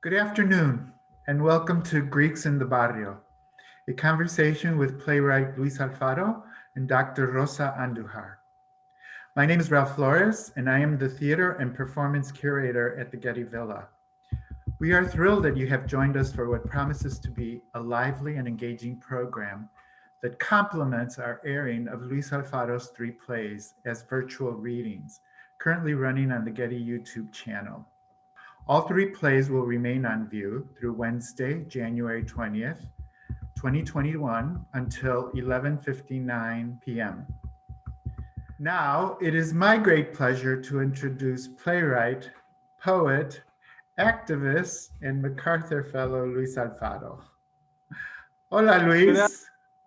Good afternoon, and welcome to Greeks in the Barrio, a conversation with playwright Luis Alfaro and Dr. Rosa Andujar. My name is Ralph Flores, and I am the theater and performance curator at the Getty Villa. We are thrilled that you have joined us for what promises to be a lively and engaging program that complements our airing of Luis Alfaro's three plays as virtual readings, currently running on the Getty YouTube channel. All three plays will remain on view through Wednesday, January 20th, 2021 until 11:59 p.m. Now, it is my great pleasure to introduce playwright, poet, activist, and MacArthur Fellow Luis Alfaro. Hola, Good, af- Luis.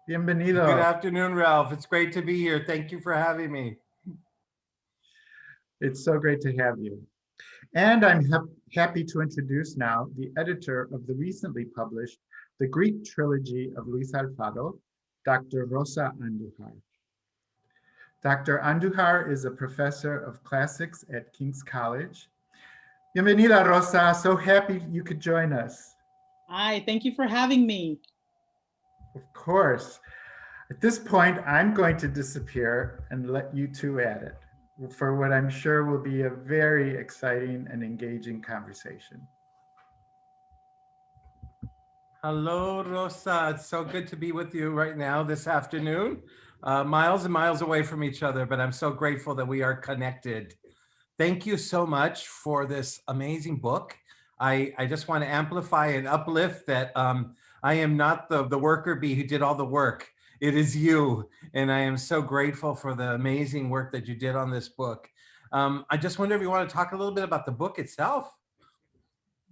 good Bienvenido. afternoon, Ralph. It's great to be here. Thank you for having me. It's so great to have you. And I'm happy to introduce now the editor of the recently published The Greek Trilogy of Luis Alfaro, Dr. Rosa Andujar. Dr. Andujar is a professor of classics at King's College. Bienvenida, Rosa. So happy you could join us. Hi, thank you for having me. Of course. At this point, I'm going to disappear and let you two at it for what I'm sure will be a very exciting and engaging conversation. Hello, Rosa. It's so good to be with you right now this afternoon. Miles and miles away from each other, but I'm so grateful that we are connected. Thank you so much for this amazing book. I just want to amplify and uplift that I am not the worker bee who did all the work. It is you. And I am so grateful for the amazing work that you did on this book. I just wonder if you want to talk a little bit about the book itself.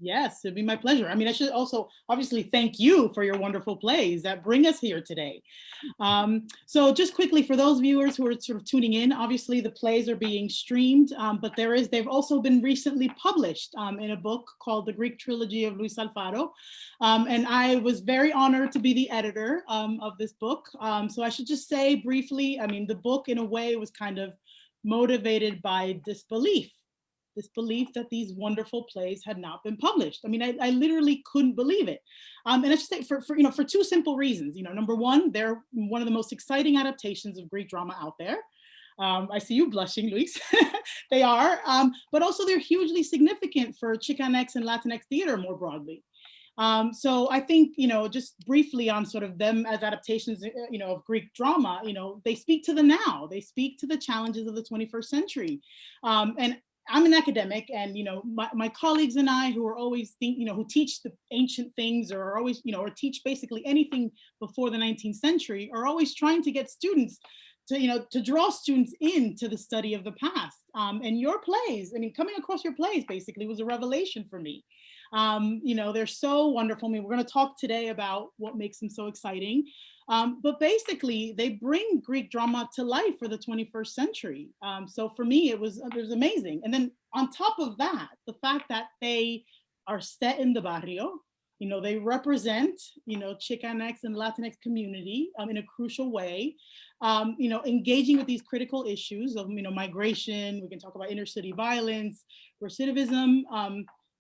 Yes, it'd be my pleasure. I mean, I should also obviously thank you for your wonderful plays that bring us here today. So just quickly, for those viewers who are sort of tuning in, obviously the plays are being streamed, but they've also been recently published in a book called The Greek Trilogy of Luis Alfaro. And I was very honored to be the editor of this book. So I should just say briefly, I mean, the book in a way was kind of motivated by disbelief, this belief that these wonderful plays had not been published. I mean, I literally couldn't believe it. And I should say for two simple reasons. Number one, they're one of the most exciting adaptations of Greek drama out there. I see you blushing, Luis. They are, but also they're hugely significant for Chicanx and Latinx theater more broadly. So I think, just briefly on sort of them as adaptations, of Greek drama, they speak to the now, they speak to the challenges of the 21st century. And I'm an academic, and my colleagues and I, who are always who teach the ancient things, or are always or teach basically anything before the 19th century, are always trying to get students to draw students into the study of the past. And your plays, I mean, coming across your plays basically was a revelation for me. They're so wonderful. I mean, we're going to talk today about what makes them so exciting. But basically, they bring Greek drama to life for the 21st century. So for me, it was amazing. And then on top of that, the fact that they are set in the barrio, they represent, Chicanx and Latinx community in a crucial way, engaging with these critical issues of, migration. We can talk about inner city violence, recidivism.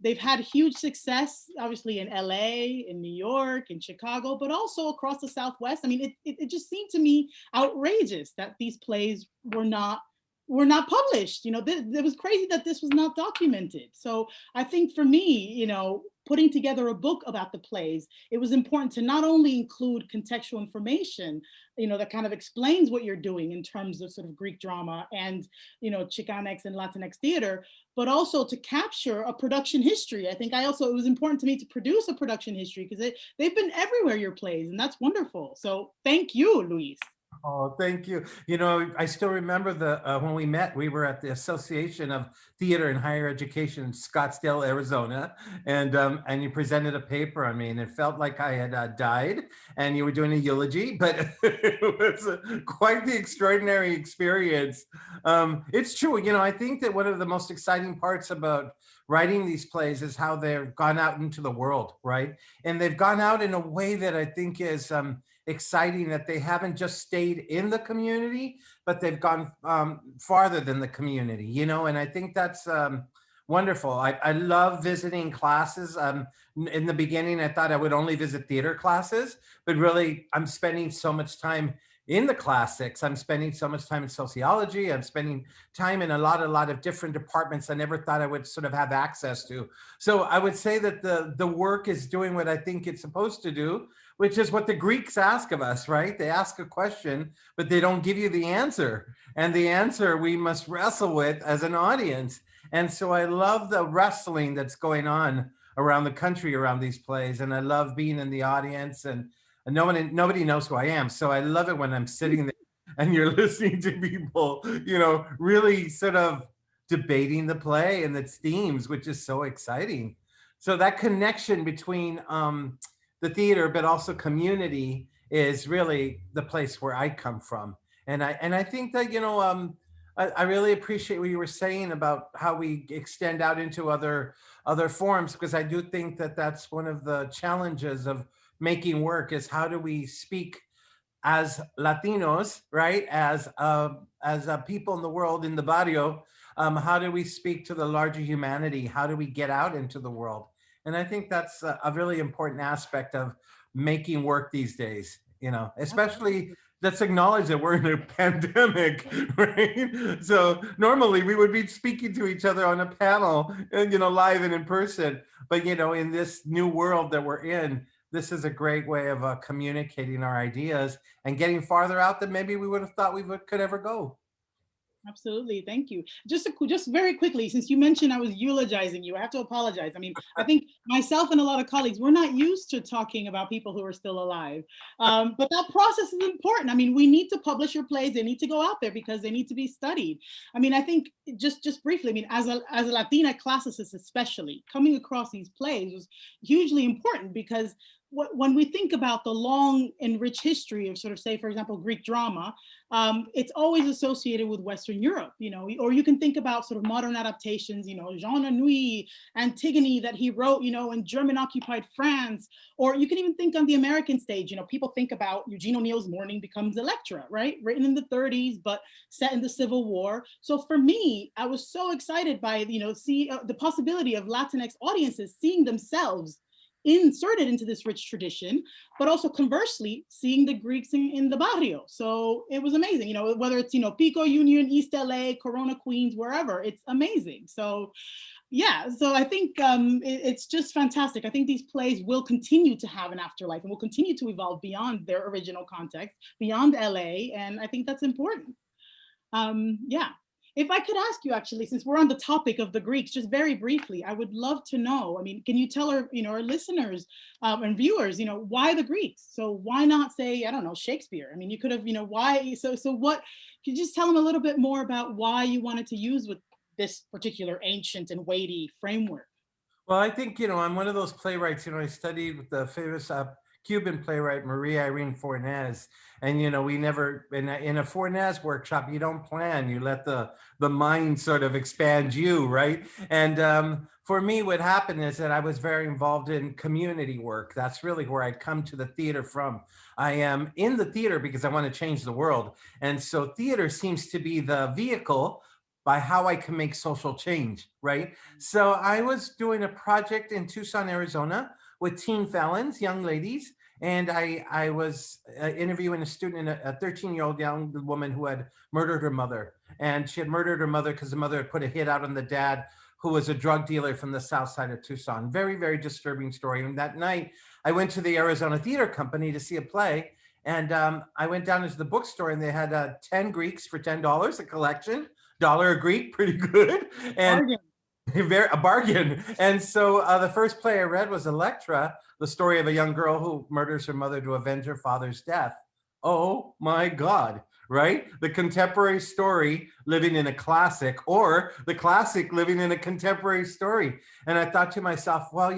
They've had huge success, obviously, in LA, in New York, in Chicago, but also across the Southwest. I mean, it just seemed to me outrageous that these plays were not published. It was crazy that this was not documented. So I think for me, putting together a book about the plays, it was important to not only include contextual information, that kind of explains what you're doing in terms of sort of Greek drama and, Chicanx and Latinx theater, but also to capture a production history. I think it was important to me to produce a production history because they've been everywhere, your plays, and that's wonderful. So thank you, Luis. Oh, thank you. I still remember when we met, we were at the Association of Theater and Higher Education in Scottsdale, Arizona, and you presented a paper on me, and it felt like I had died, and you were doing a eulogy, but it was quite the extraordinary experience. It's true. I think that one of the most exciting parts about writing these plays is how they've gone out into the world, right? And they've gone out in a way that I think is exciting, that they haven't just stayed in the community, but they've gone farther than the community, and I think that's Wonderful. I love visiting classes. In the beginning, I thought I would only visit theater classes, but really, I'm spending so much time in the classics. I'm spending so much time in sociology. I'm spending time in a lot of different departments I never thought I would sort of have access to. So I would say that the work is doing what I think it's supposed to do, which is what the Greeks ask of us, right? They ask a question, but they don't give you the answer. And the answer we must wrestle with as an audience. And so I love the wrestling that's going on around the country around these plays. And I love being in the audience, and nobody knows who I am. So I love it when I'm sitting there and you're listening to people, really sort of debating the play and its themes, which is so exciting. So that connection between the theater, but also community, is really the place where I come from. And I think that, I really appreciate what you were saying about how we extend out into other forms, because I do think that that's one of the challenges of making work, is how do we speak as Latinos, right? As people in the world, in the barrio, how do we speak to the larger humanity? How do we get out into the world? And I think that's a really important aspect of making work these days, especially let's acknowledge that we're in a pandemic, right? So normally we would be speaking to each other on a panel and, live and in person. But, in this new world that we're in, this is a great way of communicating our ideas and getting farther out than maybe we would have thought could ever go. Absolutely. Thank you. Just very quickly, since you mentioned I was eulogizing you, I have to apologize. I mean, I think myself and a lot of colleagues, we're not used to talking about people who are still alive. But that process is important. I mean, we need to publish your plays. They need to go out there because they need to be studied. I mean, I think just briefly, I mean, as a Latina classicist, especially, coming across these plays was hugely important, because when we think about the long and rich history of sort of, say, for example, Greek drama, it's always associated with Western Europe, or you can think about sort of modern adaptations, Jean Anouilh, Antigone that he wrote, in German occupied France, or you can even think on the American stage, people think about Eugene O'Neill's Morning Becomes Electra, right? Written in the 30s, but set in the Civil War. So for me, I was so excited by, the possibility of Latinx audiences seeing themselves inserted into this rich tradition, but also conversely seeing the Greeks in the barrio. So it was amazing, whether it's, Pico Union, East LA, Corona, Queens, wherever, it's amazing. So yeah, so I think it's just fantastic. I think these plays will continue to have an afterlife and will continue to evolve beyond their original context, beyond LA, and I think that's important. Yeah. If I could ask you, actually, since we're on the topic of the Greeks, just very briefly, I would love to know, I mean, can you tell our listeners and viewers, why the Greeks? So why not say, I don't know, Shakespeare? I mean, you could have, why, so what, could you just tell them a little bit more about why you wanted to use with this particular ancient and weighty framework? Well, I think, I'm one of those playwrights, I studied with the famous Cuban playwright Maria Irene Fornés. And, we never, in a Fornés workshop, you don't plan, you let the mind sort of expand you, right? And for me, what happened is that I was very involved in community work. That's really where I come to the theater from. I am in the theater because I want to change the world. And so theater seems to be the vehicle by how I can make social change, right? So I was doing a project in Tucson, Arizona, with teen felons, young ladies, and I was interviewing a student, a 13-year-old young woman who had murdered her mother. And she had murdered her mother because the mother had put a hit out on the dad, who was a drug dealer from the south side of Tucson. Very, very disturbing story. And that night, I went to the Arizona Theater Company to see a play. And I went down into the bookstore, and they had 10 Greeks for $10, a collection. $1 a Greek, pretty good. And a bargain. And so the first play I read was Electra, the story of a young girl who murders her mother to avenge her father's death. Oh my God, right? The contemporary story living in a classic, or the classic living in a contemporary story. And I thought to myself, well,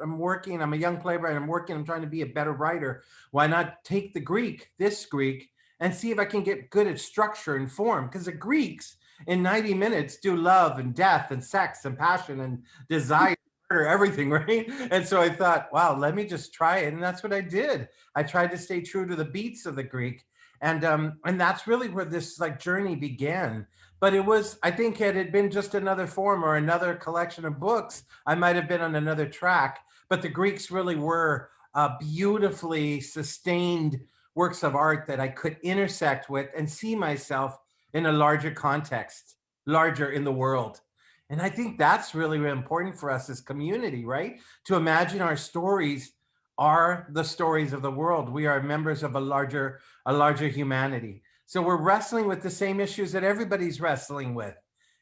I'm working, I'm a young playwright, I'm trying to be a better writer. Why not take this Greek, and see if I can get good at structure and form? Because the Greeks, in 90 minutes, do love and death and sex and passion and desire, everything, right? And so I thought, wow, let me just try it. And that's what I did. I tried to stay true to the beats of the Greek. And that's really where this journey began. But it was, I think, had it been just another form or another collection of books, I might have been on another track. But the Greeks really were beautifully sustained works of art that I could intersect with and see myself in a larger context, larger in the world. And I think that's really, really important for us as community, right? To imagine our stories are the stories of the world. We are members of a larger humanity. So we're wrestling with the same issues that everybody's wrestling with.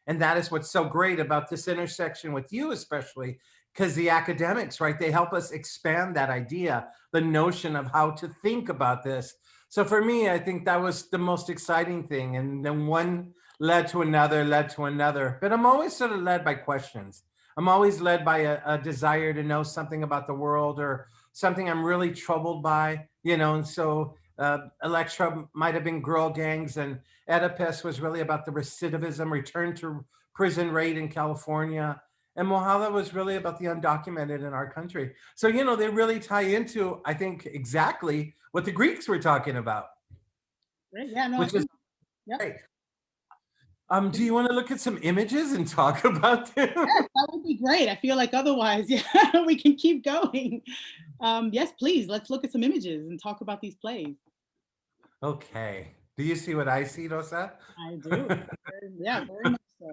And that is what's so great about this intersection with you, especially because the academics, right? They help us expand that idea, the notion of how to think about this. So for me, I think that was the most exciting thing. And then one led to another, led to another. But I'm always sort of led by questions. I'm always led by a desire to know something about the world or something I'm really troubled by, you know. And so Electra might have been girl gangs, and Oedipus was really about the recidivism, return to prison rate in California. And Mohala was really about the undocumented in our country. So, you know, they really tie into, I think, exactly what the Greeks were talking about, Great. Yeah, no, I which is think, yeah. great. Do you want to look at some images and talk about them? Yes, that would be great. I feel like otherwise, yeah, we can keep going. Yes, please, let's look at some images and talk about these plays. Okay. Do you see what I see, Rosa? I do. Yeah, very much so.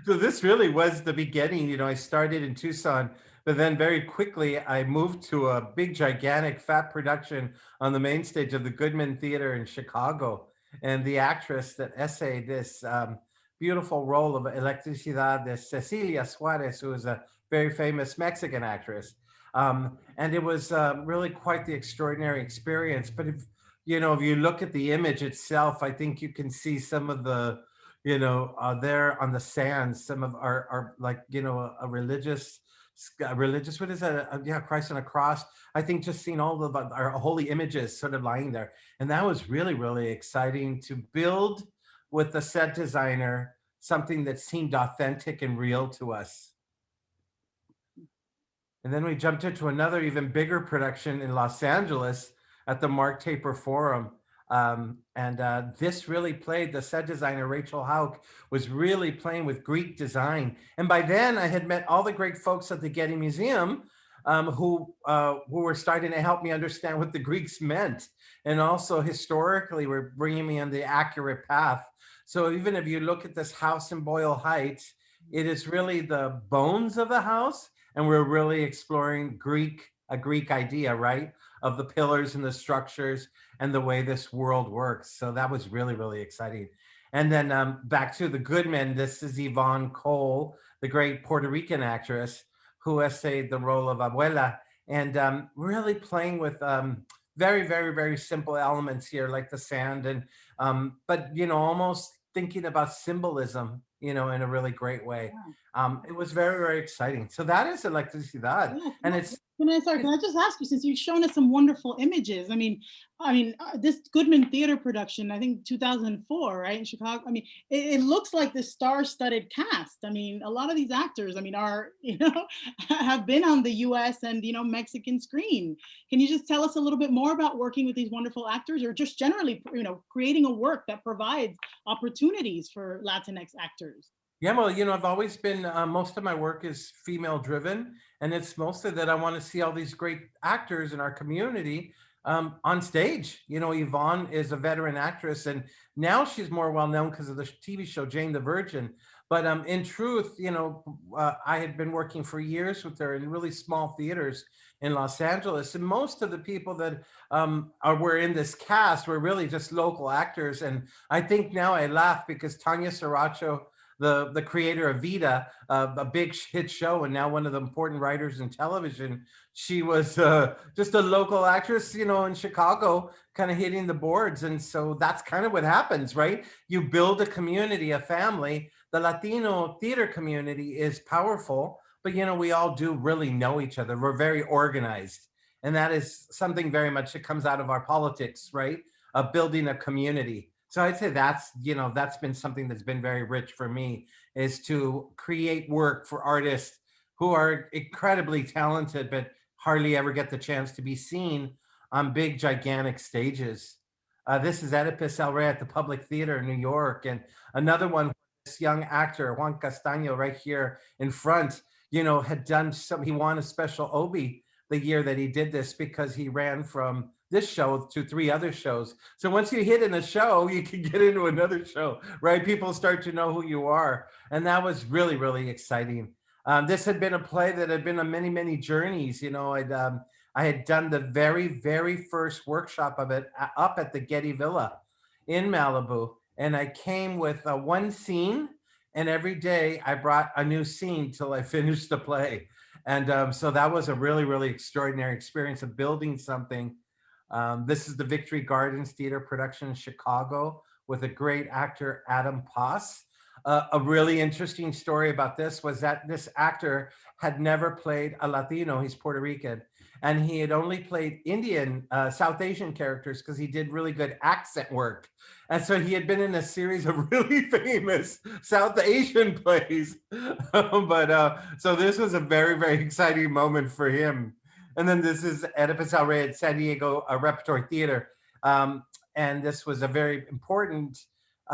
So this really was the beginning. You know, I started in Tucson, but then very quickly I moved to a big, gigantic, fat production on the main stage of the Goodman Theater in Chicago. And the actress that essayed this beautiful role of Electricidad is Cecilia Suarez, who is a very famous Mexican actress. And it was really quite the extraordinary experience. But if you look at the image itself, I think you can see some of the, there on the sand, some of our like, a religious, what is that? Yeah, Christ on a cross. I think just seeing all of our holy images sort of lying there. And that was really, really exciting to build with the set designer, something that seemed authentic and real to us. And then we jumped into another even bigger production in Los Angeles at the Mark Taper Forum. This really played, the set designer, Rachel Hauk, was really playing with Greek design. And by then I had met all the great folks at the Getty Museum who were starting to help me understand what the Greeks meant. And also historically, were bringing me on the accurate path. So even if you look at this house in Boyle Heights, it is really the bones of the house. And we're really exploring a Greek idea, right? Of the pillars and the structures and the way this world works. So that was really, really exciting. And then back to the Goodman, this is Yvonne Cole, the great Puerto Rican actress who essayed the role of Abuela, and really playing with very, very, very simple elements here, like the sand, and but almost thinking about symbolism, in a really great way. It was very, very exciting. So that is Electricidad, Yeah, and it's can I just ask you, since you've shown us some wonderful images? This Goodman Theater production, I think 2004, right, in Chicago. It looks like this star-studded cast. A lot of these actors, are have been on the U.S. and Mexican screen. Can you just tell us a little bit more about working with these wonderful actors, or just generally, creating a work that provides opportunities for Latinx actors? Yeah, well, I've always been, most of my work is female driven, and it's mostly that I want to see all these great actors in our community on stage. Yvonne is a veteran actress, and now she's more well known because of the TV show Jane the Virgin. But in truth, I had been working for years with her in really small theaters in Los Angeles, and most of the people that were in this cast were really just local actors. And I think now I laugh because Tanya Saracho, the creator of Vida, a big hit show, and now one of the important writers in television, she was just a local actress, in Chicago, kind of hitting the boards. And so that's kind of what happens, right? You build a community, a family. The Latino theater community is powerful, but we all do really know each other. We're very organized. And that is something very much that comes out of our politics, right? Of building a community. So I'd say that's been something that's been very rich for me, is to create work for artists who are incredibly talented, but hardly ever get the chance to be seen on big, gigantic stages. This is Oedipus El Rey at the Public Theater in New York. And another one, young actor, Juan Castaño, right here in front, had done some, he won a special Obie the year that he did this because he ran from this show to 3 other shows. So once you hit in a show, you can get into another show, right? People start to know who you are. And that was really, really exciting. This had been a play that had been on many, many journeys. I had done the very, very first workshop of it up at the Getty Villa in Malibu. And I came with one scene, and every day I brought a new scene till I finished the play. And so that was a really, really extraordinary experience of building something. This is the Victory Gardens Theater production in Chicago with a great actor, Adam Paz. A really interesting story about this was that this actor had never played a Latino. He's Puerto Rican. And he had only played Indian, South Asian characters because he did really good accent work. And so he had been in a series of really famous South Asian plays. So this was a very, very exciting moment for him. And then this is Oedipus El Rey at San Diego Repertory Theater. And this was a very important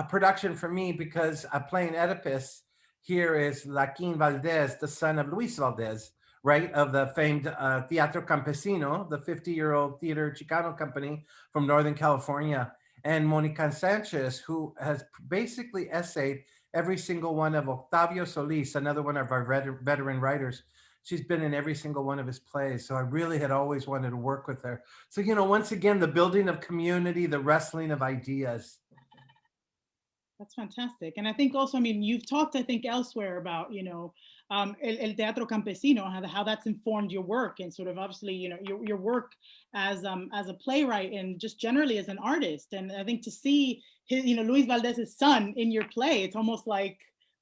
production for me because playing Oedipus here is Joaquin Valdez, the son of Luis Valdez, right, of the famed Teatro Campesino, the 50-year-old theater Chicano company from Northern California, and Monica Sanchez, who has basically essayed every single one of Octavio Solis, another one of our veteran writers. She's been in every single one of his plays. So I really had always wanted to work with her. So, once again, the building of community, the wrestling of ideas. That's fantastic. And I think also, you've talked, I think, elsewhere about, El Teatro Campesino, how that's informed your work and sort of obviously, your work as a playwright and just generally as an artist. And I think to see his, Luis Valdez's son in your play, it's almost like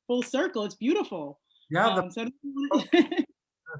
full circle. It's beautiful. Yeah.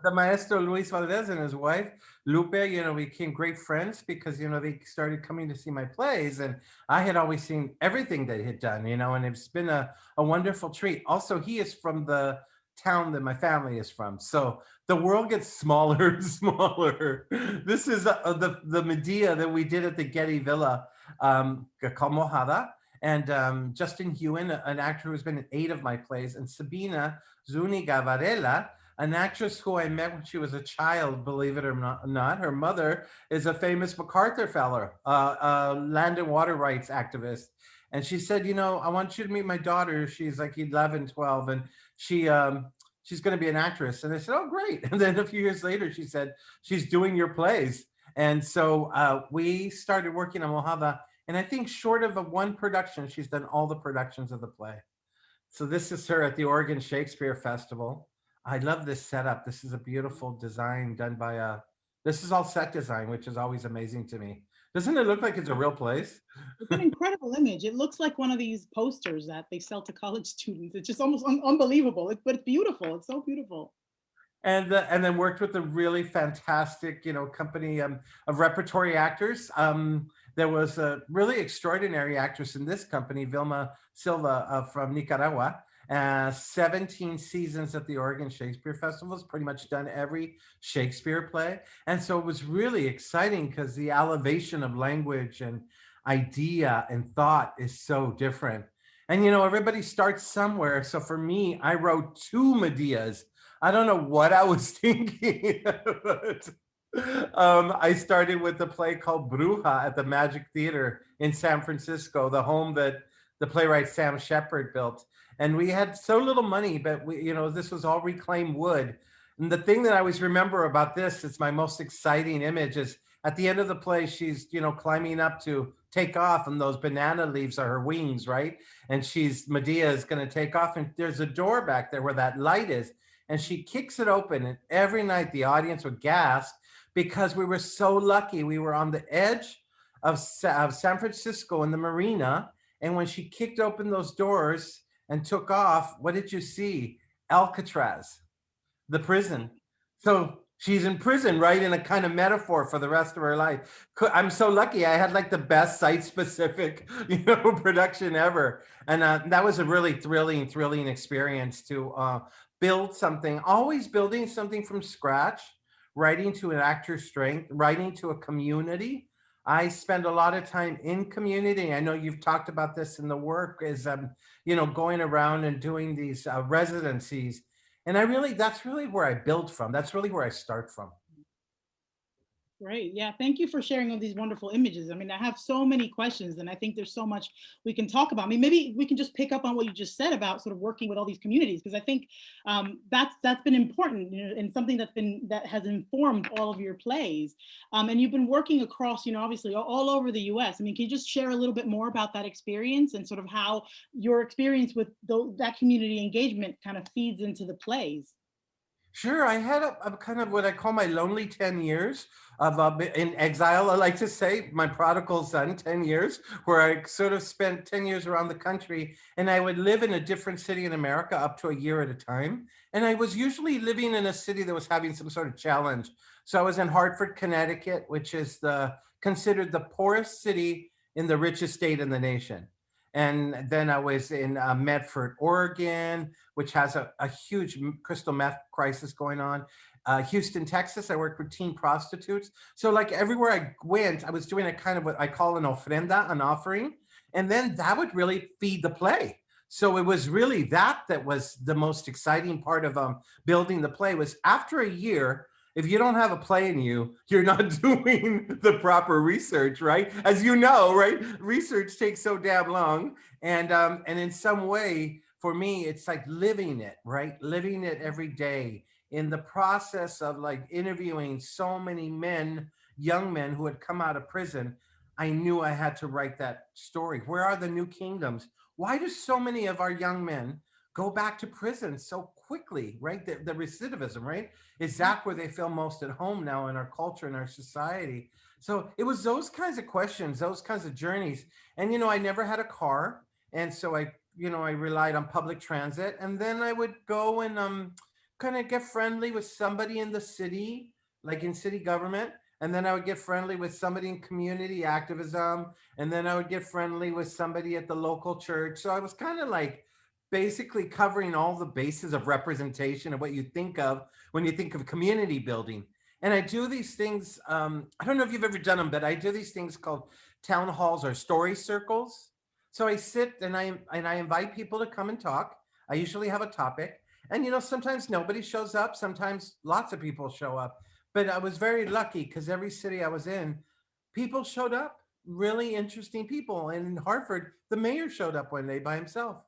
The maestro Luis Valdez and his wife Lupe, became great friends because they started coming to see my plays, and I had always seen everything they had done, and it's been a wonderful treat. Also, he is from the town that my family is from, so the world gets smaller and smaller. This is the Medea that we did at the Getty Villa, called Mojada, and Justin Hewen, an actor who's been in 8 of my plays, and Sabina Zuniga Varela, an actress who I met when she was a child, believe it or not. Her mother is a famous MacArthur Fellow, land and water rights activist. And she said, I want you to meet my daughter. She's like 11, 12, and she's going to be an actress. And I said, oh, great. And then a few years later, she said, she's doing your plays. And so we started working on Mojada. And I think short of one production, she's done all the productions of the play. So this is her at the Oregon Shakespeare Festival. I love this setup. This is a beautiful design done by this is all set design, which is always amazing to me. Doesn't it look like it's a real place? It's an incredible image. It looks like one of these posters that they sell to college students. It's just almost unbelievable, but it's beautiful. It's so beautiful. And then worked with a really fantastic, company of repertory actors. There was a really extraordinary actress in this company, Vilma Silva from Nicaragua. 17 seasons at the Oregon Shakespeare Festival, has pretty much done every Shakespeare play. And so it was really exciting because the elevation of language and idea and thought is so different. And, everybody starts somewhere. So for me, I wrote 2 Medeas. I don't know what I was thinking, but I started with a play called Bruja at the Magic Theater in San Francisco, the home that the playwright Sam Shepard built. And we had so little money, but this was all reclaimed wood. And the thing that I always remember about this, it's my most exciting image, is at the end of the play, she's, climbing up to take off, and those banana leaves are her wings, right? And Medea is going to take off, and there's a door back there where that light is. And she kicks it open, and every night the audience would gasp because we were so lucky. We were on the edge of San Francisco in the marina. And when she kicked open those doors and took off, what did you see? Alcatraz, the prison. So she's in prison, right? In a kind of metaphor for the rest of her life. I'm so lucky. I had like the best site-specific, production ever. And that was a really thrilling experience to build something, always building something from scratch, writing to an actor's strength, writing to a community. I spend a lot of time in community. I know you've talked about this in the work, is going around and doing these residencies. And that's really where I build from. That's really where I start from. Great. Yeah. Thank you for sharing all these wonderful images. I mean, I have so many questions, and I think there's so much we can talk about. I mean, maybe we can just pick up on what you just said about sort of working with all these communities, because I think that's been important, and something that has informed all of your plays. And you've been working across, obviously all over the U.S. I mean, can you just share a little bit more about that experience and sort of how your experience with that community engagement kind of feeds into the plays? Sure, I had a kind of what I call my lonely 10 years of in exile. I like to say my prodigal son, 10 years, where I sort of spent 10 years around the country, and I would live in a different city in America up to a year at a time. And I was usually living in a city that was having some sort of challenge. So I was in Hartford, Connecticut, which is considered the poorest city in the richest state in the nation. And then I was in Medford, Oregon, which has a huge crystal meth crisis going on. Houston, Texas, I worked with teen prostitutes. So like everywhere I went, I was doing a kind of what I call an ofrenda, an offering. And then that would really feed the play. So it was really that was the most exciting part of building the play. Was after a year, if you don't have a play in you, you're not doing the proper research, right? As you know, right? Research takes so damn long. And in some way, for me, it's like living it, right? Living it every day in the process of like interviewing so many men, young men who had come out of prison. I knew I had to write that story. Where are the new kingdoms? Why do so many of our young men go back to prison so quickly, right? The recidivism, right? Is that where they feel most at home now in our culture, in our society? So it was those kinds of questions, those kinds of journeys. And, I never had a car. And so I relied on public transit. And then I would go and kind of get friendly with somebody in the city, like in city government. And then I would get friendly with somebody in community activism. And then I would get friendly with somebody at the local church. So I was kind of like basically covering all the bases of representation of what you think of when you think of community building. And I do these things, I don't know if you've ever done them, but I do these things called town halls or story circles. So I sit and I invite people to come and talk. I usually have a topic. And sometimes nobody shows up, sometimes lots of people show up. But I was very lucky because every city I was in, people showed up, really interesting people. And in Hartford, the mayor showed up one day by himself.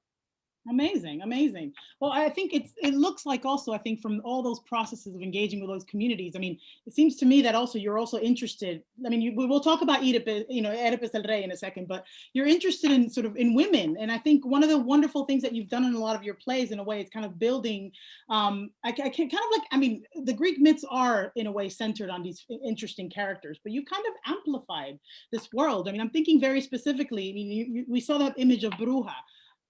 Amazing, amazing. Well, I think it looks like also, I think from all those processes of engaging with those communities, I mean, it seems to me that also you're also interested. I mean, we'll talk about Oedipus, Oedipus El Rey in a second, but you're interested in sort of in women. And I think one of the wonderful things that you've done in a lot of your plays, in a way, is kind of building. I can kind of like, I mean, the Greek myths are in a way centered on these interesting characters, but you kind of amplified this world. I mean, I'm thinking very specifically. I mean, we saw that image of Bruja.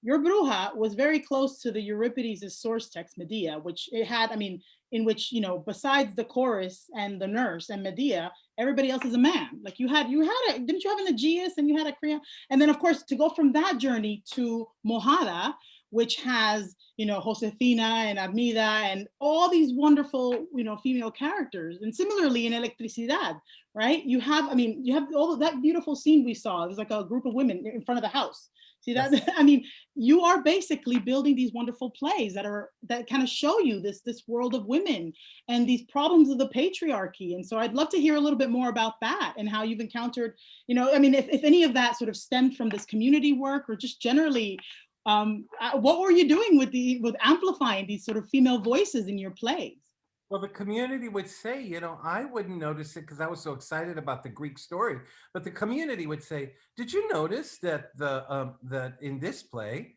Your Bruja was very close to the Euripides' source text, Medea, which it had, I mean, in which, besides the chorus and the nurse and Medea, everybody else is a man. Like didn't you have an Aegeus and you had a Creon? And then of course, to go from that journey to Mojada, which has, Josefina and Armida and all these wonderful, female characters. And similarly in Electricidad, right? You have all of that beautiful scene we saw. It was like a group of women in front of the house. See that? Yes. I mean, you are basically building these wonderful plays that kind of show you this world of women and these problems of the patriarchy. And so I'd love to hear a little bit more about that and how you've encountered, I mean, if any of that sort of stemmed from this community work or just generally, what were you doing with amplifying these sort of female voices in your plays? Well, the community would say, I wouldn't notice it because I was so excited about the Greek story. But the community would say, "Did you notice that that in this play,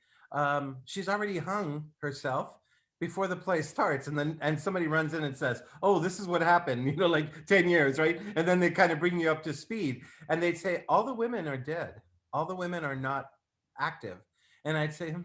she's already hung herself before the play starts?" And somebody runs in and says, "Oh, this is what happened." Like 10 years, right? And then they kind of bring you up to speed, and they'd say, "All the women are dead. All the women are not active." And I'd say,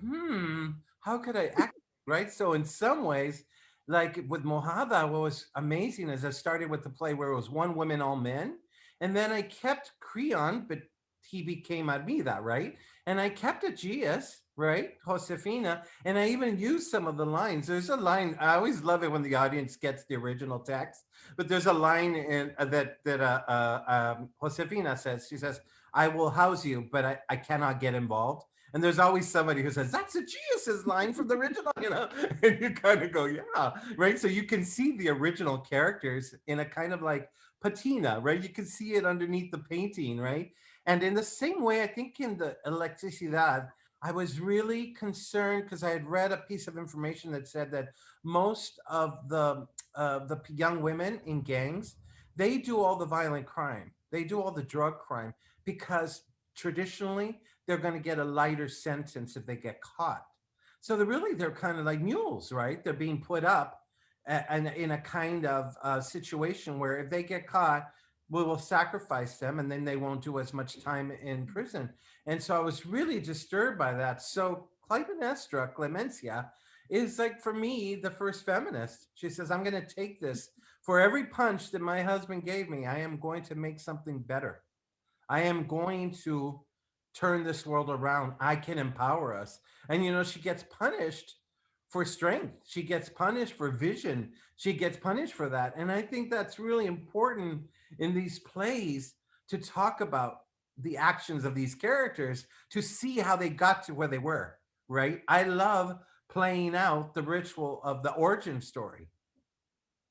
how could I act? Right? So in some ways, like with Mojada, what was amazing is I started with the play where it was one woman, all men. And then I kept Creon, but he became Armida, right? And I kept Aegeus, right? Josefina. And I even used some of the lines. There's a line, I always love it when the audience gets the original text, but there's a line in that Josefina says, she says, "I will house you, but I cannot get involved." And there's always somebody who says, that's Aegeus's line from the original, you know, and you kind of go, yeah, right. So you can see the original characters in a kind of like patina, right? You can see it underneath the painting, right? And in the same way, I think in the Electricidad, I was really concerned because I had read a piece of information that said that most of the young women in gangs, they do all the violent crime, they do all the drug crime because traditionally they're going to get a lighter sentence if they get caught. So they're kind of like mules, right? They're being put up and in a kind of situation where if they get caught, we will sacrifice them and then they won't do as much time in prison. And so I was really disturbed by that. So Clytemnestra, Clemencia, is like for me the first feminist. She says, I'm going to take this. For every punch that my husband gave me, I am going to make something better. I am going to turn this world around. I can empower us. And you know, she gets punished for strength. She gets punished for vision. She gets punished for that. And I think that's really important in these plays to talk about the actions of these characters to see how they got to where they were, right? I love playing out the ritual of the origin story.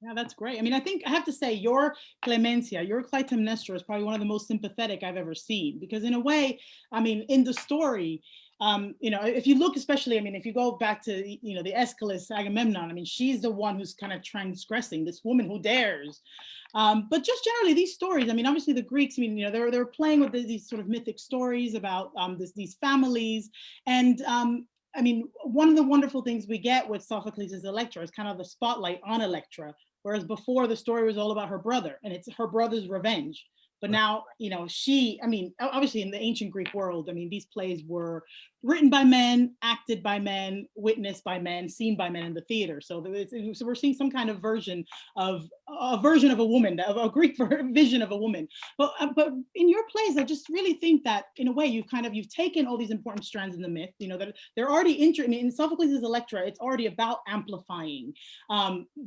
Yeah, that's great. I mean, I think I have to say your Clemencia, your Clytemnestra is probably one of the most sympathetic I've ever seen because in a way, I mean, in the story, you know, if you look especially, I mean, if you go back to, you know, the Aeschylus, Agamemnon, I mean, she's the one who's kind of transgressing, this woman who dares. But just generally these stories, I mean, obviously the Greeks, I mean, you know, they were playing with these sort of mythic stories about these families. And I mean, one of the wonderful things we get with Sophocles' Electra is kind of the spotlight on Electra. Whereas before the story was all about her brother and it's her brother's revenge. But now, you know, I mean, obviously in the ancient Greek world, I mean, these plays were written by men, acted by men, witnessed by men, seen by men in the theater. So, so we're seeing some kind of version of a woman, of a Greek vision of a woman. But in your plays, I just really think that in a way you've taken all these important strands in the myth, you know, that they're already I mean, in Sophocles' Electra, it's already about amplifying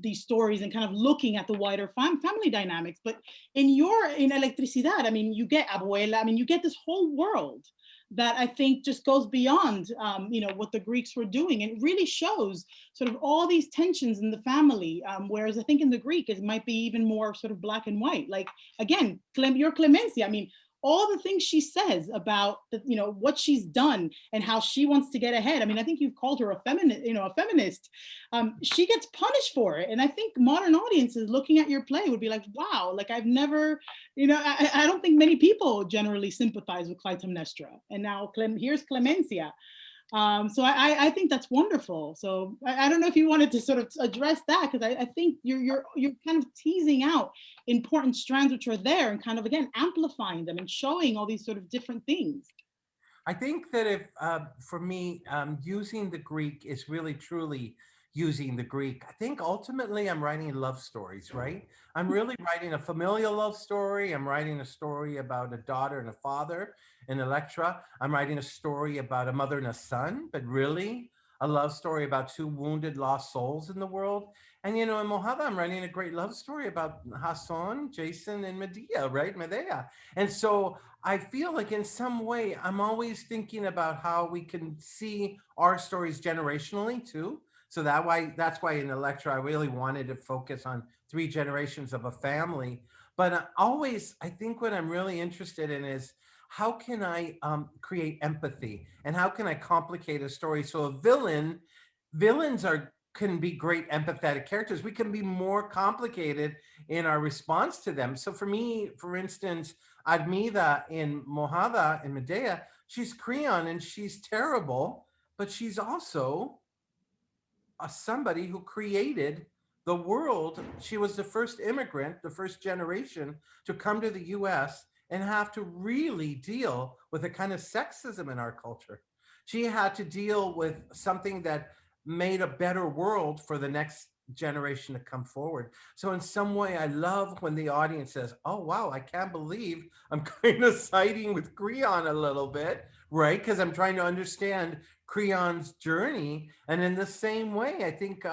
these stories and kind of looking at the wider family dynamics. But in Electricidad, I mean, you get Abuela, I mean, you get this whole world that I think just goes beyond, you know, what the Greeks were doing. It really shows sort of all these tensions in the family, whereas I think in the Greek, it might be even more sort of black and white. Like, again, your Clemencia, I mean, all the things she says about you know what she's done and how she wants to get ahead. I mean, I think you've called her a feminist, you know, a feminist. She gets punished for it, and I think modern audiences looking at your play would be like, wow, like I've never, you know, I don't think many people generally sympathize with Clytemnestra, and now here's Clemencia. So I think that's wonderful. So I don't know if you wanted to sort of address that because I think you're kind of teasing out important strands which are there and kind of again amplifying them and showing all these sort of different things. I think that if, for me, using the Greek is really truly using the Greek. I think ultimately I'm writing love stories, right? I'm really writing a familial love story. I'm writing a story about a daughter and a father in Electra. I'm writing a story about a mother and a son, but really a love story about two wounded, lost souls in the world. And, you know, in Mojada, I'm writing a great love story about Jason, Jason, and Medea, right? Medea. And so I feel like in some way, I'm always thinking about how we can see our stories generationally too. So that's why in Electra, I really wanted to focus on 3 generations of a family. But always, I think what I'm really interested in is how can I create empathy and how can I complicate a story? So villains can be great empathetic characters. We can be more complicated in our response to them. So for me, for instance, Armida in Mojada in Medea, she's Creon and she's terrible, but she's also somebody who created the world. She was the first immigrant, the first generation to come to the US and have to really deal with a kind of sexism in our culture. She had to deal with something that made a better world for the next generation to come forward. So in some way, I love when the audience says, oh, wow, I can't believe I'm kind of siding with Creon a little bit, right? Because I'm trying to understand Creon's journey. And in the same way, I think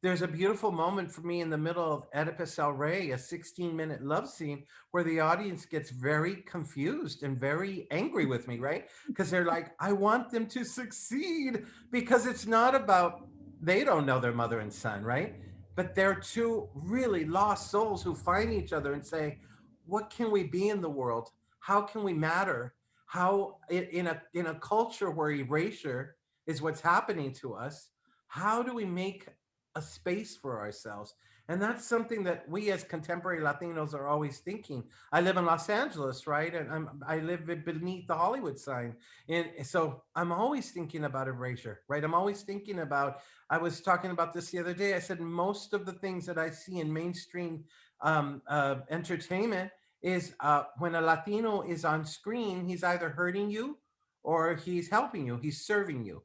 there's a beautiful moment for me in the middle of Oedipus El Rey, a 16-minute love scene where the audience gets very confused and very angry with me, right? Because they're like, I want them to succeed because it's not about, they don't know their mother and son, right? But they're two really lost souls who find each other and say, what can we be in the world? How can we matter? How in a culture where erasure is what's happening to us, how do we make a space for ourselves? And that's something that we as contemporary Latinos are always thinking. I live in Los Angeles, right? And I live beneath the Hollywood sign. And so I'm always thinking about erasure, right? I'm always thinking about, I was talking about this the other day. I said, most of the things that I see in mainstream entertainment is when a Latino is on screen, he's either hurting you or he's helping you, he's serving you,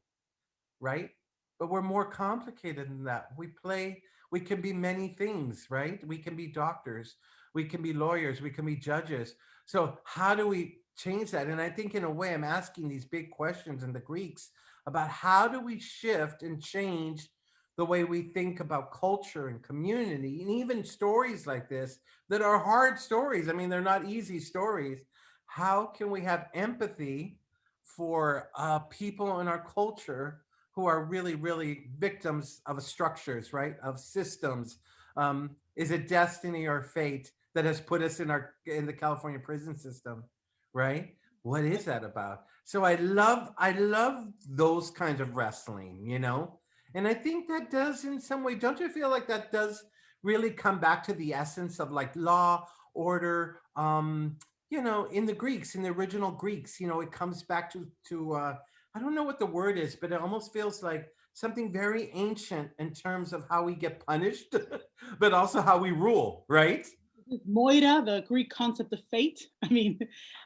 right? But we're more complicated than that. We can be many things, right? We can be doctors, we can be lawyers, we can be judges. So, how do we change that? And I think, in a way, I'm asking these big questions in the Greeks about how do we shift and change the way we think about culture and community, and even stories like this that are hard stories. I mean, they're not easy stories. How can we have empathy for people in our culture who are really, really victims of structures, right? Of systems. Is it destiny or fate that has put us in the California prison system, right? What is that about? So I love those kinds of wrestling, you know? And I think that does in some way, don't you feel like that does really come back to the essence of like law, order, you know, in the Greeks, in the original Greeks, you know, it comes back to I don't know what the word is, but it almost feels like something very ancient in terms of how we get punished, but also how we rule, right? Moira, the Greek concept of fate. I mean,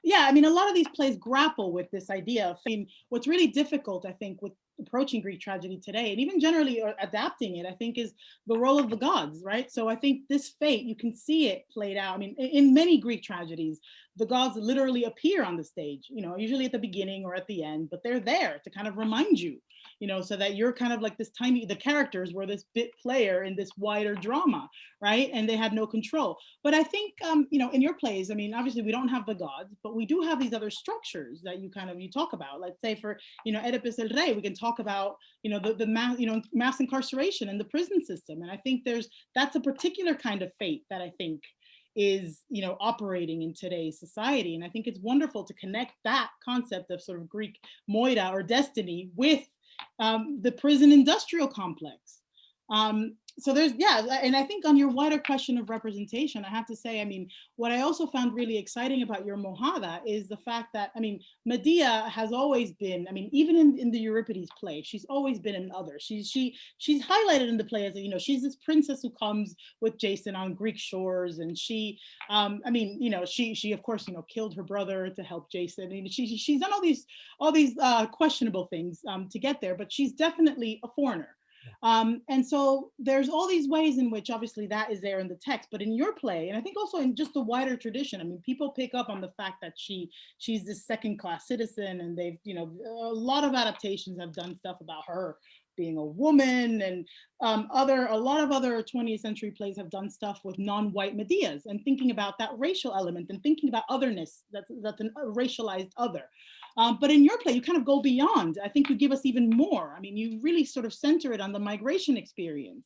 yeah, I mean, a lot of these plays grapple with this idea of, I mean, what's really difficult, I think, with approaching Greek tragedy today, and even generally adapting it, I think, is the role of the gods, right? So I think this fate, you can see it played out. I mean, in many Greek tragedies, the gods literally appear on the stage, you know, usually at the beginning or at the end, but they're there to kind of remind you, you know, so that you're kind of like this tiny, the characters were this bit player in this wider drama, right? And they had no control. But I think, you know, in your plays, I mean, obviously we don't have the gods, but we do have these other structures that you talk about. Let's say for, you know, Oedipus El Rey, we can talk about, you know, the mass, you know, mass incarceration in the prison system. And I think that's a particular kind of fate that I think is, you know, operating in today's society. And I think it's wonderful to connect that concept of sort of Greek moira or destiny with the prison industrial complex. So there's, yeah, and I think on your wider question of representation, I have to say, I mean, what I also found really exciting about your Mojada is the fact that, I mean, Medea has always been, I mean, even in the Euripides play, she's always been an other. She's highlighted in the play as, you know, she's this princess who comes with Jason on Greek shores, and she, I mean, you know, she of course, you know, killed her brother to help Jason. I mean, she's done all these questionable things to get there, but she's definitely a foreigner. And so there's all these ways in which obviously that is there in the text, but in your play, and I think also in just the wider tradition, I mean, people pick up on the fact that she's this second class citizen, and they've, you know, a lot of adaptations have done stuff about her being a woman, and a lot of other 20th century plays have done stuff with non-white Medeas and thinking about that racial element and thinking about otherness, that's a racialized other. But in your play, you kind of go beyond. I think you give us even more. I mean, you really sort of center it on the migration experience.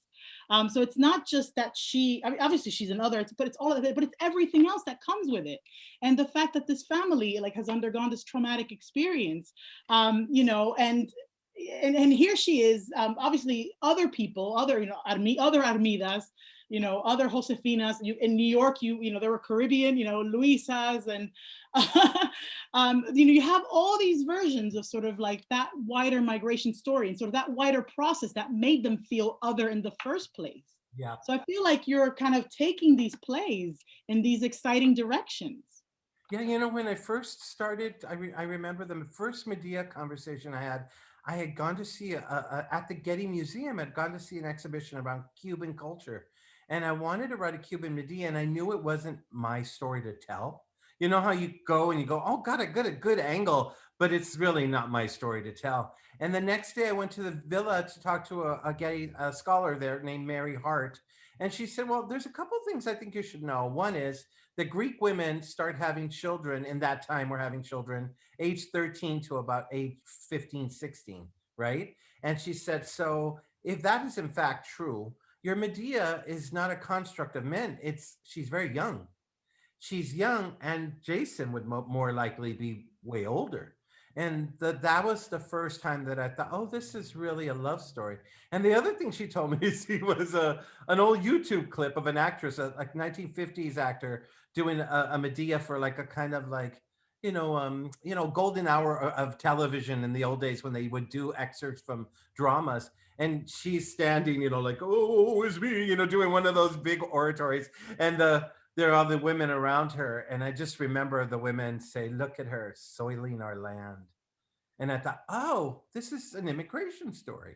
So it's not just that I mean, obviously she's an other, but it's all of it, but it's everything else that comes with it. And the fact that this family like has undergone this traumatic experience, you know, and here she is, obviously other people, other, you know, other Armidas, you know, other Josefinas. In New York, you know, there were Caribbean, you know, Luisas, and you know, you have all these versions of sort of like that wider migration story and sort of that wider process that made them feel other in the first place. Yeah. So I feel like you're kind of taking these plays in these exciting directions. Yeah, you know, when I first started, I remember the first Medea conversation I had. I had gone to see at the Getty Museum. I'd gone to see an exhibition around Cuban culture, and I wanted to write a Cuban Medea, and I knew it wasn't my story to tell. You know how you go and you go, oh, got a good angle, but it's really not my story to tell. And the next day I went to the villa to talk to a gay scholar there named Mary Hart. And she said, well, there's a couple of things I think you should know. One is the Greek women start having children in that time, we're having children age 13 to about age 15, 16, right? And she said, so if that is in fact true, your Medea is not a construct of men. She's very young. She's young, and Jason would more likely be way older. And that was the first time that I thought, oh, this is really a love story. And the other thing she told me is he was an old YouTube clip of an actress, a like 1950s actor, doing a Medea for like a kind of like, golden hour of television in the old days when they would do excerpts from dramas. And she's standing, like, oh, it's me, doing one of those big oratories. And there are the women around her. And I just remember the women say, look at her, soiling our land. And I thought, oh, this is an immigration story,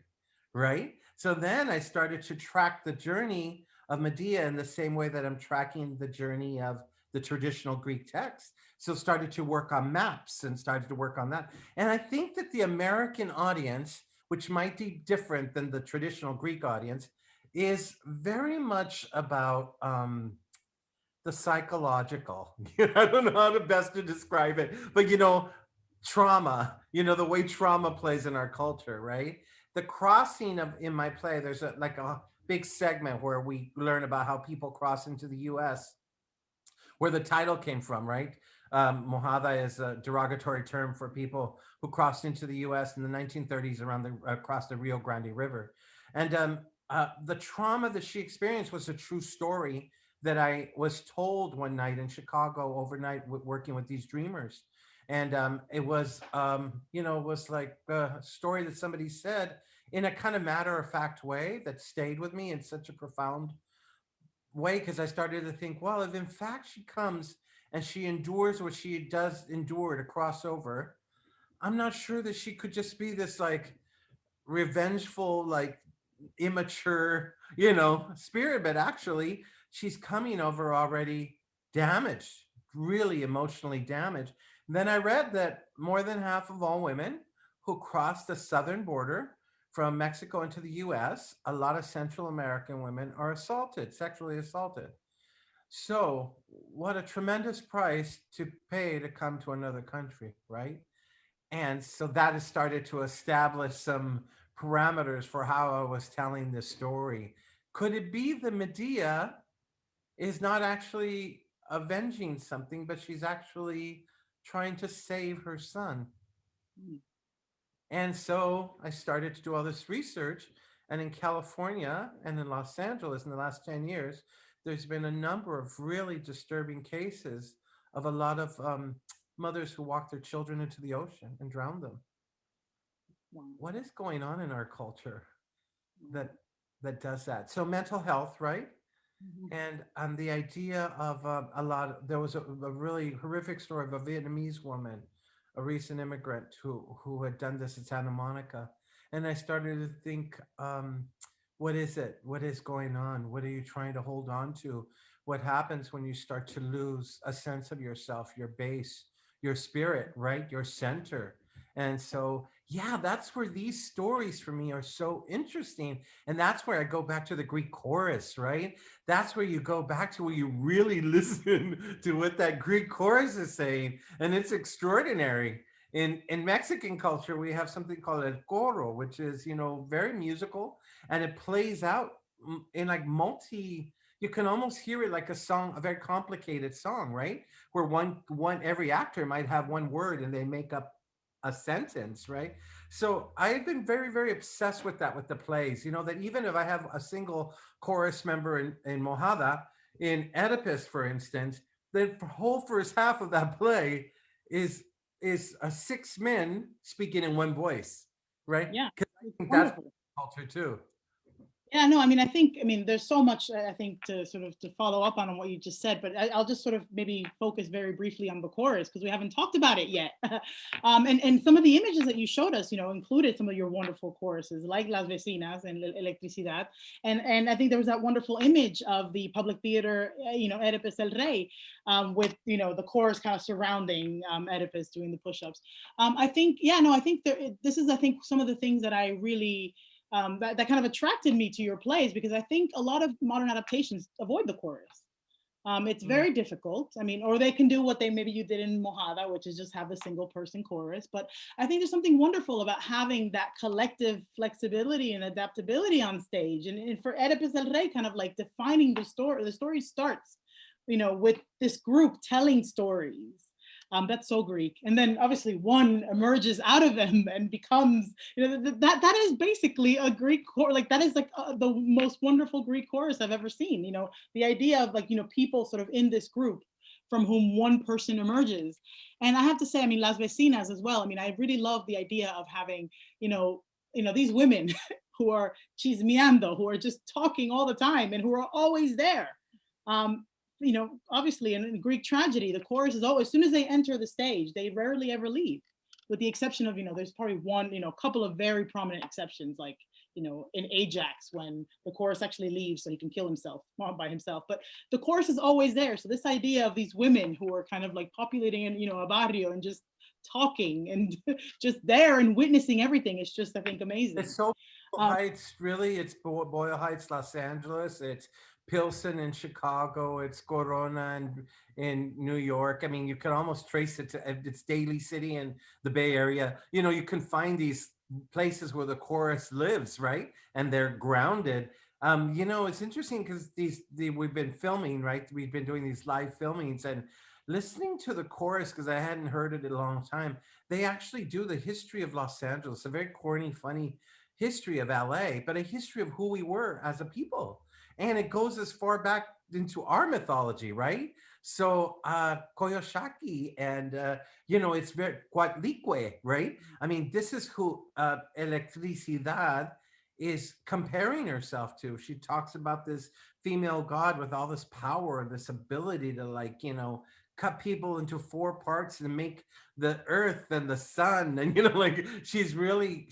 right? So then I started to track the journey of Medea in the same way that I'm tracking the journey of the traditional Greek text. So started to work on maps and started to work on that. And I think that the American audience, which might be different than the traditional Greek audience, is very much about the psychological. I don't know how to best to describe it, but trauma, the way trauma plays in our culture, right? The crossing of in my play, there's a big segment where we learn about how people cross into the US, where the title came from, right? Mojada is a derogatory term for people who crossed into the US in the 1930s across the Rio Grande River. And the trauma that she experienced was a true story that I was told one night in Chicago overnight working with these dreamers. And it was, it was like a story that somebody said in a kind of matter-of-fact way that stayed with me in such a profound way, because I started to think, well, if in fact she comes and she endures what she does endure to cross over, I'm not sure that she could just be this like revengeful, like immature, spirit, but actually she's coming over already damaged, really emotionally damaged. And then I read that more than half of all women who cross the southern border from Mexico into the US, a lot of Central American women are sexually assaulted. So, what a tremendous price to pay to come to another country, right? And so that has started to establish some parameters for how I was telling this story. Could it be the Medea is not actually avenging something, but she's actually trying to save her son? Mm. And so I started to do all this research. And in California and in Los Angeles in the last 10 years, there's been a number of really disturbing cases of a lot of mothers who walk their children into the ocean and drown them. Wow. What is going on in our culture that does that? So mental health, right? Mhm. And the idea of there was a really horrific story of a Vietnamese woman, a recent immigrant who had done this in Santa Monica. And I started to think, what is it? What is going on? What are you trying to hold on to? What happens when you start to lose a sense of yourself, your base, your spirit, right? Your center. And so, yeah, that's where these stories for me are so interesting. And that's where I go back to the Greek chorus, right? That's where you go back to where you really listen to what that Greek chorus is saying. And it's extraordinary. In Mexican culture, we have something called el coro, which is, very musical, and it plays out in like you can almost hear it like a song, a very complicated song, right? Where every actor might have one word and they make up a sentence, right? So I've been very, very obsessed with that with the plays, that even if I have a single chorus member in Mojada, in Oedipus, for instance, the whole first half of that play is six men speaking in one voice, right? Yeah, Because I it's think that's wonderful. culture too. Yeah, no, I mean, there's so much, I think, to sort of to follow up on what you just said, but I'll just sort of maybe focus very briefly on the chorus because we haven't talked about it yet. And some of the images that you showed us, included some of your wonderful choruses, like Las Vecinas and Electricidad. And I think there was that wonderful image of the public theater, Oedipus El Rey, with, the chorus kind of surrounding Oedipus doing the push-ups. I think, yeah, no, I think this is, I think, some of the things that I really that kind of attracted me to your plays because I think a lot of modern adaptations avoid the chorus. It's Mm. very difficult. I mean, or they can do what maybe you did in Mojada, which is just have the single person chorus. But I think there's something wonderful about having that collective flexibility and adaptability on stage. And for Oedipus El Rey, kind of like defining the story. The story starts, with this group telling stories. That's so Greek. And then obviously one emerges out of them and becomes, that is basically a Greek chorus. Like that is like the most wonderful Greek chorus I've ever seen. The idea of like, people sort of in this group from whom one person emerges. And I have to say, I mean, Las Vecinas as well. I mean, I really love the idea of having, these women who are chismeando, who are just talking all the time and who are always there. Obviously in Greek tragedy, the chorus is always, as soon as they enter the stage, they rarely ever leave, with the exception of, there's probably one, couple of very prominent exceptions, like, in Ajax, when the chorus actually leaves so he can kill himself by himself. But the chorus is always there. So this idea of these women who are kind of like populating in, a barrio and just talking and just there and witnessing everything is just, I think, amazing. It's so Um, Heights, really. It's Boyle Heights, Los Angeles. It's Pilsen in Chicago. It's Corona in New York. I mean, you can almost trace it to it's Daly City in the Bay Area. You can find these places where the chorus lives, right? And they're grounded. It's interesting because we've been filming, right? We've been doing these live filmings and listening to the chorus because I hadn't heard it in a long time. They actually do the history of Los Angeles, a very corny, funny history of LA, but a history of who we were as a people. And it goes as far back into our mythology, right? So Koyoshaki and, it's very Coatlicue, right? I mean, this is who Electricidad is comparing herself to. She talks about this female god with all this power and this ability to cut people into four parts and make the earth and the sun and like she's really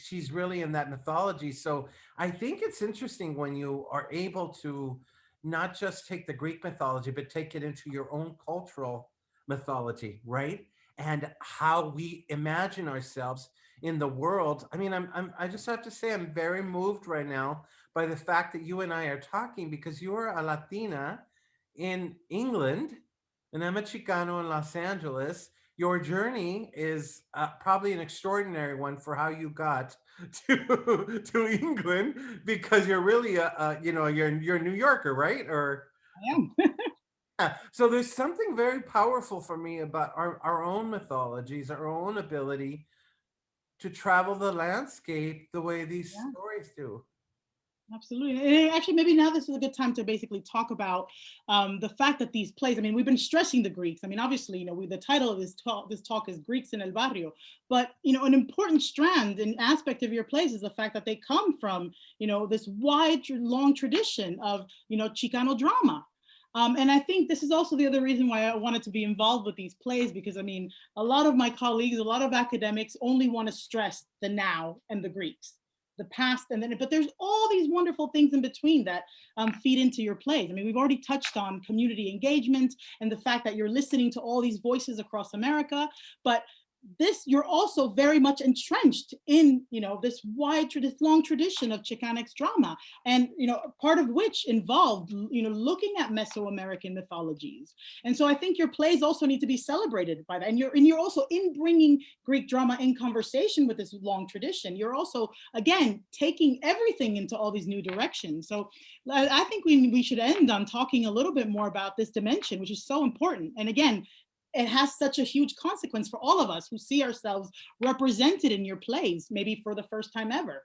in that mythology. So I think it's interesting when you are able to not just take the Greek mythology but take it into your own cultural mythology, right? And how we imagine ourselves in the world. I mean, I just have to say I'm very moved right now by the fact that you and I are talking, because you're a Latina in England and I'm a Chicano in Los Angeles. Your journey is probably an extraordinary one for how you got to England, because you're really you're a New Yorker, right? Or I am. yeah. So there's something very powerful for me about our own mythologies, our own ability to travel the landscape the way these Yeah. stories do. Absolutely. And actually, maybe now this is a good time to basically talk about the fact that these plays, I mean, we've been stressing the Greeks. I mean, obviously, the title of this talk is Greeks in El Barrio. But, an important strand and aspect of your plays is the fact that they come from, this wide, long tradition of, Chicano drama. And I think this is also the other reason why I wanted to be involved with these plays, because, I mean, a lot of my colleagues, a lot of academics only want to stress the now and the Greeks, the past, and then, but there's all these wonderful things in between that feed into your plays. I mean, we've already touched on community engagement and the fact that you're listening to all these voices across America, but you're also very much entrenched in this long tradition of Chicanx drama, and part of which involved looking at Mesoamerican mythologies. And so I think your plays also need to be celebrated by that, and you're also in bringing Greek drama in conversation with this long tradition. You're also, again, taking everything into all these new directions. So I think we should end on talking a little bit more about this dimension, which is so important. And again, it has such a huge consequence for all of us who see ourselves represented in your plays, maybe for the first time ever.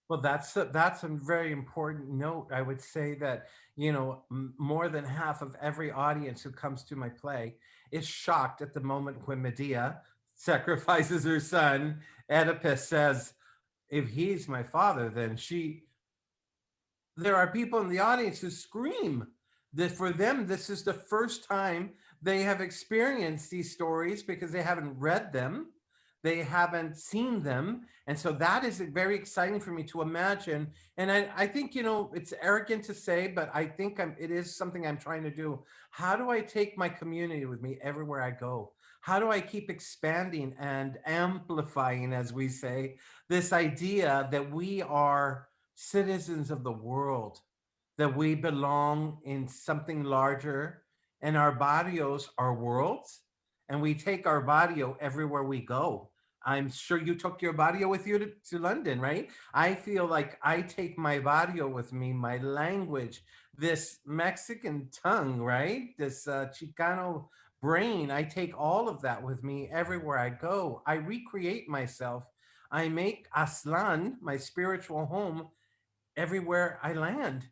Well, that's a very important note. I would say that, more than half of every audience who comes to my play is shocked at the moment when Medea sacrifices her son. Oedipus says, if he's my father, then she there are people in the audience who scream that for them, this is the first time they have experienced these stories because they haven't read them, they haven't seen them. And so that is very exciting for me to imagine. And I think, you know, it's arrogant to say, but I think it is something I'm trying to do. How do I take my community with me everywhere I go? How do I keep expanding and amplifying, as we say, this idea that we are citizens of the world, that we belong in something larger, and our barrios are worlds, and we take our barrio everywhere we go. I'm sure you took your barrio with you to London, right? I feel like I take my barrio with me, my language, this Mexican tongue, right? This Chicano brain. I take all of that with me everywhere I go. I recreate myself. I make Aslan my spiritual home everywhere I land.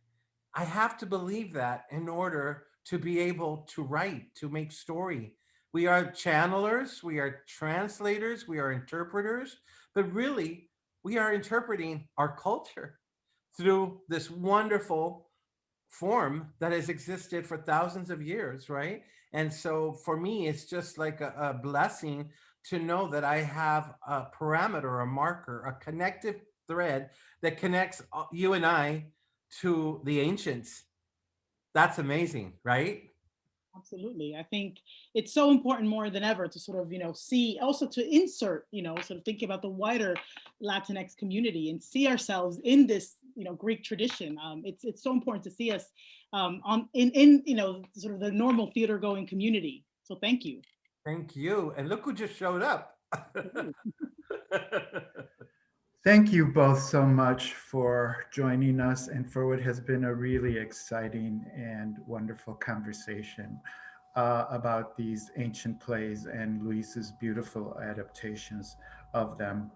I have to believe that in order to be able to write, to make story. We are channelers, we are translators, we are interpreters, but really, we are interpreting our culture through this wonderful form that has existed for thousands of years, right? And so for me, it's just like a blessing to know that I have a parameter, a marker, a connective thread that connects you and I to the ancients. That's amazing, right? Absolutely. I think it's so important more than ever to sort of, see, also to insert, sort of thinking about the wider Latinx community and see ourselves in this, Greek tradition. It's so important to see us in sort of the normal theater going community. So thank you. Thank you. And look who just showed up. Thank you both so much for joining us and for what has been a really exciting and wonderful conversation about these ancient plays and Luis's beautiful adaptations of them.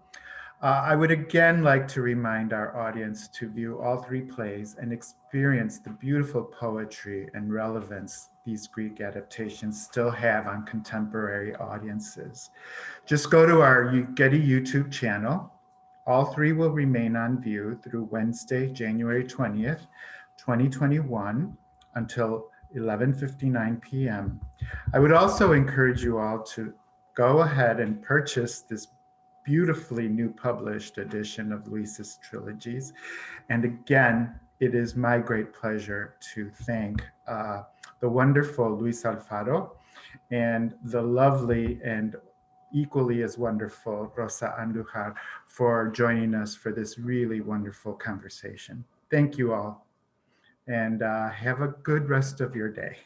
I would again like to remind our audience to view all three plays and experience the beautiful poetry and relevance these Greek adaptations still have on contemporary audiences. Just go to our Getty YouTube channel. All three will remain on view through Wednesday, January 20th, 2021 until 11:59 p.m. I would also encourage you all to go ahead and purchase this beautifully new published edition of Luis's trilogies. And again, it is my great pleasure to thank the wonderful Luis Alfaro and the lovely and equally as wonderful Rosa Andujar for joining us for this really wonderful conversation. Thank you all, and have a good rest of your day.